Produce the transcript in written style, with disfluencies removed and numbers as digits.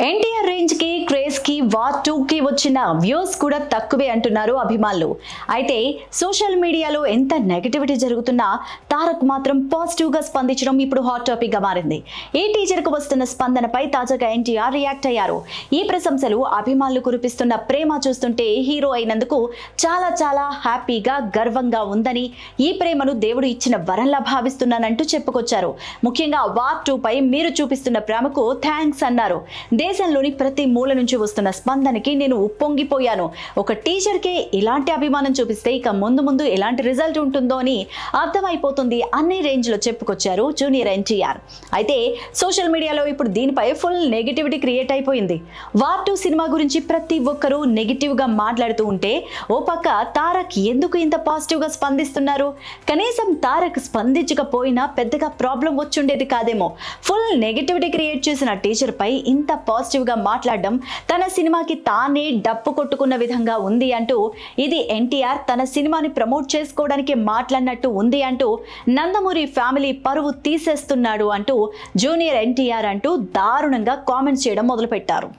NTR range కి craze కి war 2 కి వచ్చిన వ్యూస్ కూడా తక్కువే అంటున్నారు అభిమానులు. అయితే సోషల్ మీడియాలో ఎంత నెగటివిటీ జరుగుతున్నా తారక్ మాత్రం పాజిటివ్ గా స్పందించడం ఇప్పుడు హాట్ టాపిక్ గా మారింది. ఈ టీజర్ కు వస్తున్న స్పందనపై తాజాగా ఎన్టీఆర్ రియాక్ట్ అయ్యారు. ఈ ప్రశంసలు అభిమానులు కురిపిస్తున్న ప్రేమ చూస్తుంటే హీరో అయినందుకు చాలా చాలా హ్యాపీగా గర్వంగా ఉందని, ఈ ప్రేమను దేవుడు ఇచ్చిన వరంలా భావిస్తున్నానంటూ చెప్పుకొచ్చారు. ముఖ్యంగా వార్ 2 పై మీరు చూపిస్తున్న ప్రేమకు థ్యాంక్స్ అన్నారు. దేశంలోని ప్రతి మూల నుంచి వస్తున్న స్పందనకి నేను ఉప్పొంగిపోయాను. ఒక టీచర్ కే ఇలాంటి అభిమానం చూపిస్తే ఇక ముందు ముందు ఎలాంటి రిజల్ట్ ఉంటుందో అని అర్థమైపోతుంది అన్ని రేంజ్ లో చెప్పుకొచ్చారు జూనియర్ ఎన్టీఆర్. అయితే సోషల్ మీడియాలో ఇప్పుడు దీనిపై ఫుల్ నెగిటివిటీ క్రియేట్ అయిపోయింది. వార్ 2 సినిమా గురించి ప్రతి ఒక్కరూ నెగిటివ్ గా మాట్లాడుతూ ఉంటే ఓ పక్క తారక్ ఎందుకు ఇంత పాజిటివ్ గా స్పందిస్తున్నారు? కనీసం తారక్ స్పందించకపోయినా పెద్దగా ప్రాబ్లం వచ్చుండేది కాదేమో. ఫుల్ నెగిటివిటీ క్రియేట్ చేసిన టీచర్ పై ఇంత పాజిటివ్ గా మాట్లాడడం తన సినిమాకి తానే డప్పు కొట్టుకున్న విధంగా ఉంది అంటూ, ఇది ఎన్టీఆర్ తన సినిమాని ప్రమోట్ చేసుకోవడానికి మాట్లాడినట్టు ఉంది అంటూ, నందమూరి ఫ్యామిలీ పరువు తీసేస్తున్నాడు అంటూ జూనియర్ ఎన్టీఆర్ అంటూ దారుణంగా కామెంట్స్ చేయడం మొదలుపెట్టారు.